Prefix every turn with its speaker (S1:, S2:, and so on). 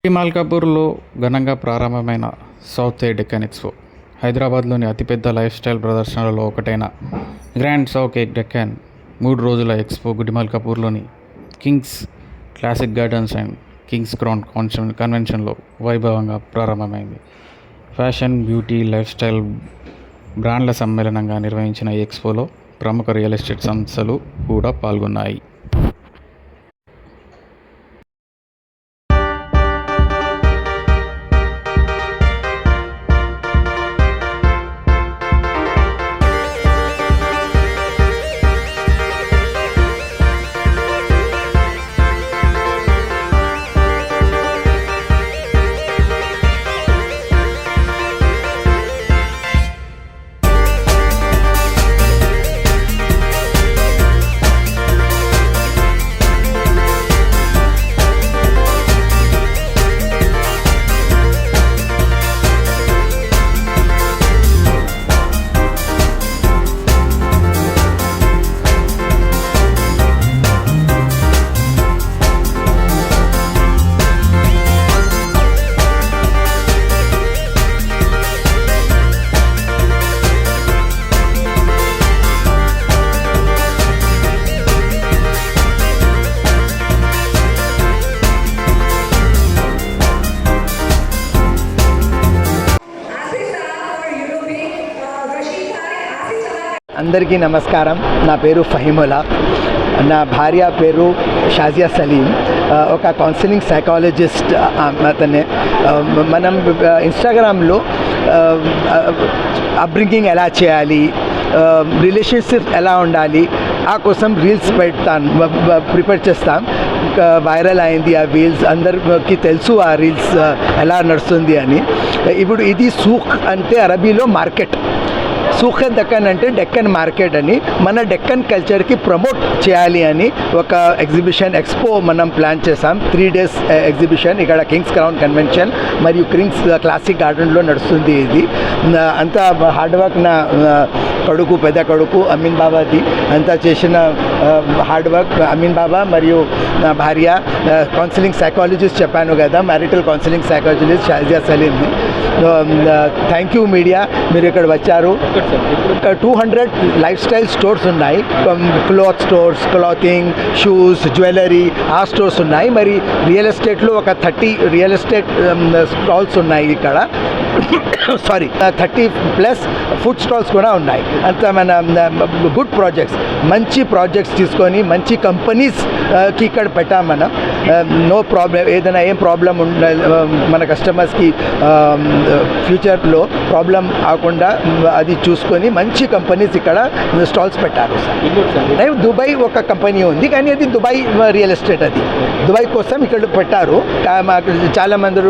S1: మల్కాపూర్లో ఘనంగా ప్రారంభమైన south Deccan expo హైదరాబాద్లోని అతిపెద్ద లైఫ్ స్టైల్ ప్రదర్శనలలో ఒకటైన గ్రాండ్ సౌత్ డెక్కన్ 3 రోజుల ఎక్స్పో గుడిమల్కాపూర్లోని Kings Classic Gardens and Kings Crown కన్వెన్షన్లో వైభవంగా ప్రారంభమైంది. ఫ్యాషన్, బ్యూటీ, లైఫ్ స్టైల్ బ్రాండ్ల సమ్మేళనంగా నిర్వహించిన ఈ ఎక్స్పోలో ప్రముఖ రియల్ ఎస్టేట్ సంస్థలు కూడా పాల్గొన్నాయి.
S2: అందరికీ నమస్కారం. నా పేరు ఫహీముల్లా. నా భార్య పేరు షాజియా సలీం. ఒక కౌన్సిలింగ్ సైకాలజిస్ట్. అతనే మనం ఇన్స్టాగ్రామ్లో అప్బ్రింగింగ్ ఎలా చేయాలి, రిలేషన్షిప్ ఎలా ఉండాలి, ఆ కోసం రీల్స్ ప్రిపేర్ చేస్తాం. వైరల్ అయింది ఆ రీల్స్, అందరికి తెలుసు ఆ రీల్స్ ఎలా నడుస్తుంది అని. ఇప్పుడు ఇది సూక్ అంటే అరబీలో మార్కెట్, సూఖ్ దక్కన్ అంటే డెక్కన్ మార్కెట్ అని. మన డెక్కన్ కల్చర్కి ప్రమోట్ చేయాలి అని ఒక ఎక్స్పో మనం ప్లాన్ చేసాం. 3 days ఎగ్జిబిషన్ ఇక్కడ కింగ్స్ క్రౌన్ కన్వెన్షన్ మరియు కింగ్స్ క్లాసిక్ గార్డెన్లో నడుస్తుంది. ఇది అంతా హార్డ్ వర్క్ నా పెద్ద కొడుకు అమీన్ బాబాది అంతా చేసిన హార్డ్ వర్క్. అమీన్ బాబా మరియు నా భార్య కౌన్సిలింగ్ సైకాలజిస్ట్ చెప్పాను కదా, మ్యారిటల్ కౌన్సిలింగ్ సైకాలజిస్ట్ షాజియా సలీంని. థ్యాంక్ యూ మీడియా, మీరు ఇక్కడ వచ్చారు. 200 లైఫ్ స్టైల్ స్టోర్స్ ఉన్నాయి. Cloth stores, clothing, shoes, jewellery, ఆ స్టోర్స్ ఉన్నాయి. మరి రియల్ ఎస్టేట్లో ఒక 30 రియల్ ఎస్టేట్ స్టాల్స్ ఉన్నాయి ఇక్కడ. 30+ ఫుడ్ స్టాల్స్ కూడా ఉన్నాయి. అంత మన గుడ్ ప్రాజెక్ట్స్, మంచి ప్రాజెక్ట్స్ తీసుకొని మంచి కంపెనీస్కి ఇక్కడ పెట్టాం మనం. నో ప్రాబ్లం, ఏదైనా ఏం ప్రాబ్లం మన కస్టమర్స్కి ఫ్యూచర్లో ప్రాబ్లం కాకుండా అది చూసుకొని మంచి కంపెనీస్ ఇక్కడ స్టాల్స్ పెట్టారు. దుబాయ్ ఒక కంపెనీ ఉంది, కానీ అది దుబాయ్ రియల్ ఎస్టేట్, అది దుబాయ్ కోసం ఇక్కడ పెట్టారు. మాకు చాలామంది